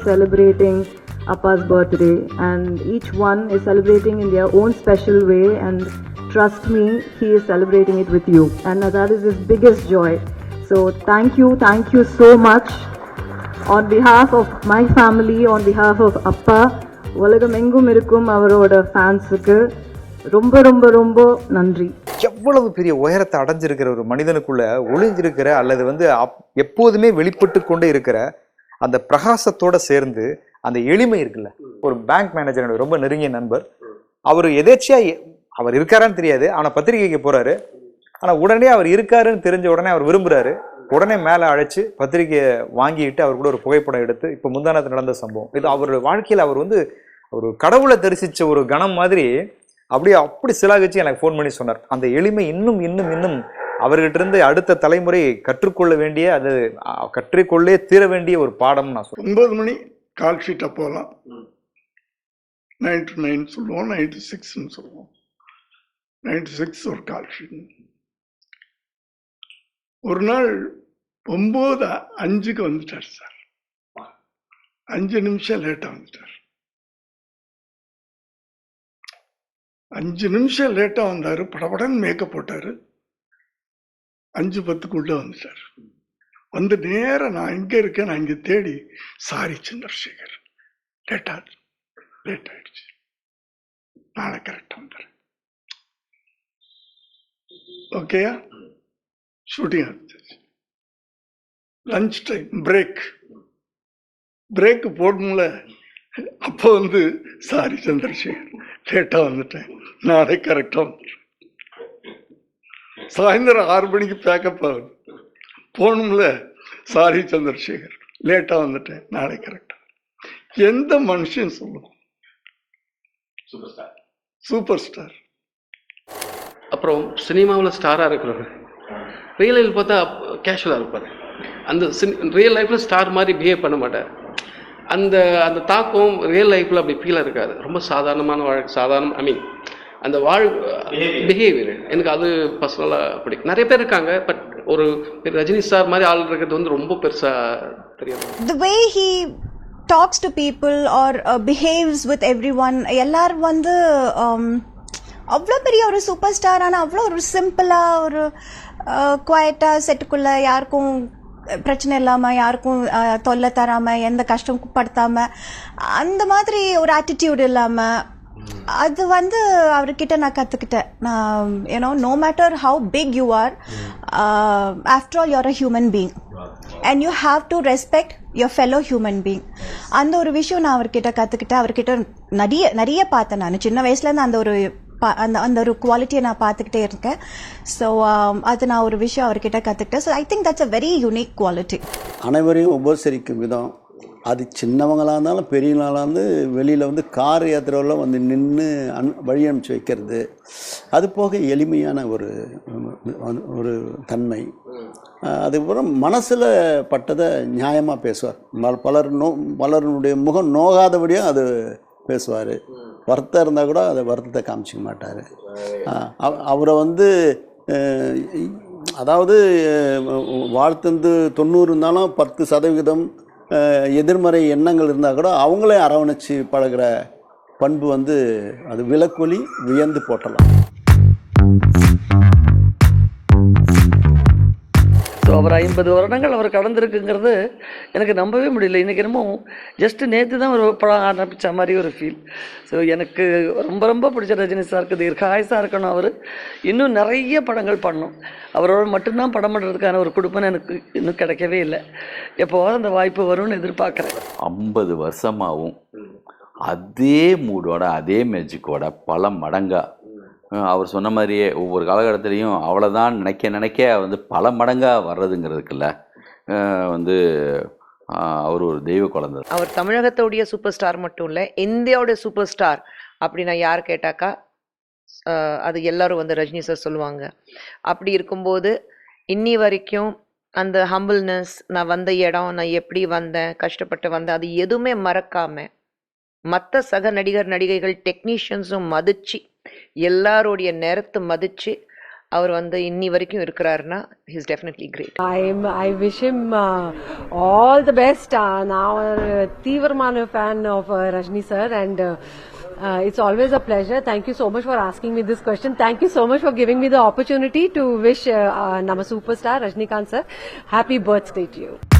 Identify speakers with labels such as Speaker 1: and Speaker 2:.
Speaker 1: celebrating Appa's birthday, and each one is celebrating in their own special way, and trust me, he is celebrating it with you, and that is his biggest joy. So thank you so much on behalf of my family, on behalf of Appa. உலகம் எங்கும் இருக்கும் அவரோட ஃபேன்ஸுக்கு ரொம்ப ரொம்ப ரொம்ப நன்றி.
Speaker 2: எவ்வளவு பெரிய உயரத்தை அடைஞ்சிருக்கிற ஒரு மனிதனுக்குள்ள ஒளிஞ்சிருக்கிற அல்லது எப்போதுமே வெளிப்பட்டு கொண்டே இருக்கிற அந்த பிரகாசத்தோட சேர்ந்து அந்த எளிமை இருக்குல்ல. ஒரு பேங்க் மேனேஜர் ரொம்ப நெருங்கிய நண்பர். அவர் எதேச்சியா அவர் இருக்காரான்னு தெரியாது, ஆனா பத்திரிகைக்கு போறாரு. ஆனா உடனே அவர் இருக்காருன்னு தெரிஞ்ச உடனே அவர் விரும்புறாரு. உடனே மேலே அழைச்சு பத்திரிகையை வாங்கிட்டு அவர் கூட ஒரு புகைப்படம் எடுத்து இப்போ முந்தானத்து நடந்த சம்பவம் இது அவர் வாழ்க்கையில் அவர் ஒரு கடவுளை தரிசிச்ச ஒரு கணம் மாதிரி அப்படி சிலாகிச்சு எனக்கு ஃபோன் பண்ணி சொன்னார். அந்த எளிமை இன்னும் இன்னும் இன்னும் அவர்கிட்ட இருந்து அடுத்த தலைமுறை கற்றுக்கொள்ள வேண்டிய, அது கற்றுக்கொள்ளே தீர வேண்டிய ஒரு பாடம் நான் சொல்றேன்.
Speaker 3: 9 மணி கால் ஷீட்டை போகலாம், 9 to 9 சொல்லுவோம், 9 to 6 சொல்லுவோம். 9 to 6 ஒரு கால் ஷீட். ஒரு நாள் 9:05 வந்துட்டார் சார். 5 நிமிஷம் லேட்டா வந்துட்டார். 5 நிமிஷம் லேட்டா வந்தாரு. படபடன்னு மேக்கப் போட்டாரு. 5:10 வந்துட்டார். வந்து நேரம் நான் எங்க இருக்கேன், நான் இங்க தேடி, சாரி சந்திரசேகர், லேட் ஆயிடுச்சு, நாளை கரெக்டா வந்துடுறேன். ஓகேயா? ஷூட்டிங் ஆரம்பிச்சிருச்சு. லஞ்ச் டைம் பிரேக் போடணும்ல. அப்போ சாரி சந்திரசேகர், லேட்டா வந்துட்டேன், நாளை கரெக்டா வந்துடுறேன். சாயந்தரம் 6 மணிக்கு பேக்கப் ஆகுது, போகணும்ல. சாரி சந்திரசேகர், லேட்டா வந்துட்டேன், நாளை கரெக்டா. எந்த மனுஷன் சொல்லுவோம்? Super star.
Speaker 4: அப்புறம் சினிமாவில் ஸ்டாராக இருக்கிறவர் ரியல் லைஃப் பார்த்தா கேஷுவலாக இருப்பார். அந்த ரியல் லைஃப்பில் ஸ்டார் மாதிரி பிஹேவ் பண்ண மாட்டார். அந்த அந்த தாக்கம் ரியல் லைஃப்பில் அப்படி ஃபீலாக இருக்காது. ரொம்ப சாதாரணமான அந்த பிஹேவியர் எனக்கு அது பர்சனலாக பிடிக்கும். நிறைய பேர் இருக்காங்க, பட் ஒரு ரஜினி சார் மாதிரி ஆள் இருக்கிறது ரொம்ப பெருசாக தெரியாது.
Speaker 5: The way he talks to people or behaves with everyone, எல்லாரும் அவ்வளோ பெரிய ஒரு சூப்பர் ஸ்டார், ஆனால் அவ்வளோ ஒரு சிம்பிளாக ஒரு குவாய்ட்டாக செட்டுக்குள்ளே யாருக்கும் பிரச்சனை இல்லாமல், யாருக்கும் தொல்லை தராமல், எந்த கஷ்டம் படுத்தாமல், அந்த மாதிரி ஒரு ஆட்டிடியூட் இல்லாமல், அது அவர்கிட்ட நான் கற்றுக்கிட்டேன். நான் no matter how big you are, after all you're a human being and you have to respect your fellow human being. அந்த ஒரு விஷயம் நான் அவர்கிட்ட கற்றுக்கிட்டேன். அவர்கிட்ட நிறைய பார்த்தேன். நான் சின்ன வயசுலேருந்து அந்த ஒரு குவாலிட்டியை நான் பார்த்துக்கிட்டே இருக்கேன். ஸோ அது நான் ஒரு விஷயம் அவர்கிட்ட கற்றுக்கிட்டேன். So I think that's a very unique quality.
Speaker 6: அனைவரையும் உபசரிக்கும் விதம், அது சின்னவங்களாக இருந்தாலும் பெரியவங்களாக இருந்து வெளியில் கார் யாத்திரையில் நின்று வழி அனுப்பிச்சு வைக்கிறது, அது போக எளிமையான ஒரு தன்மை. அதுக்கப்புறம் மனசில் பட்டதை நியாயமாக பேசுவார். பலருடைய முகம் நோகாதபடியும் அது பேசுவார். வருத்தம் இருந்தால் கூட அதை வருத்தத்தை காமிச்சிக்க மாட்டார். அவரை அதாவது வாழ்த்து 90 இருந்தாலும் 10% எதிர்மறை எண்ணங்கள் இருந்தால் கூட அவங்களே அரவணைச்சு பழகிற பண்பு அது விலக்கொலி வியந்து போட்டலாம்.
Speaker 7: ஸோ அவர் 50 வருடங்கள் அவர் கடந்திருக்குங்கிறது எனக்கு நம்பவே முடியல. இன்றைக்கி என்னமோ ஜஸ்ட்டு நேற்று தான் ஒரு படம் ஆரம்பித்த மாதிரி ஒரு ஃபீல். ஸோ எனக்கு ரொம்ப ரொம்ப பிடிச்ச ரஜினி சாருக்கு தீர்காயுசாக இருக்கணும். அவர் இன்னும் நிறைய படங்கள் பண்ணணும். அவரோட மட்டும்தான் படம் பண்ணுறதுக்கான ஒரு குடும்பம் எனக்கு இன்னும் கிடைக்கவே இல்லை. எப்போவாது அந்த வாய்ப்பு வரும்னு எதிர்பார்க்குறேன்.
Speaker 8: 50 வருஷமாகவும் அதே மூடோட அதே மேஜிக்கோட பல மடங்கா அவர் சொன்ன மாதிரியே ஒவ்வொரு காலகட்டத்திலையும் அவ்வளோதான் நினைக்க பல மடங்காக வர்றதுங்கிறதுக்குல்ல அவர் ஒரு தெய்வ குழந்தை.
Speaker 9: அவர் தமிழகத்தோடைய சூப்பர் ஸ்டார் மட்டும் இல்லை, இந்தியாவுடைய சூப்பர் ஸ்டார் அப்படின்னா யார் கேட்டாக்கா அது எல்லாரும் ரஜினி சார் சொல்லுவாங்க. அப்படி இருக்கும்போது இன்னி வரைக்கும் அந்த ஹம்பிள்னஸ், நான் வந்த இடம், நான் எப்படி வந்தேன், கஷ்டப்பட்டு வந்தேன், அது எதுவுமே மறக்காம மற்ற சக நடிகர் நடிகைகள் டெக்னீஷியன்ஸும் மதிச்சு, எல்லாருடைய நேரத்தை மதித்து அவர் வந்து இன்னி வரைக்கும் இருக்கிறாருன்னா his definitely great.
Speaker 10: I wish him all the best. Now தீவிரமான fan of Rajni sir, and it's always a pleasure. Thank you so much for asking me this question. Thank you so much for giving me the opportunity to wish Nama superstar Rajnikant sir happy birthday to you.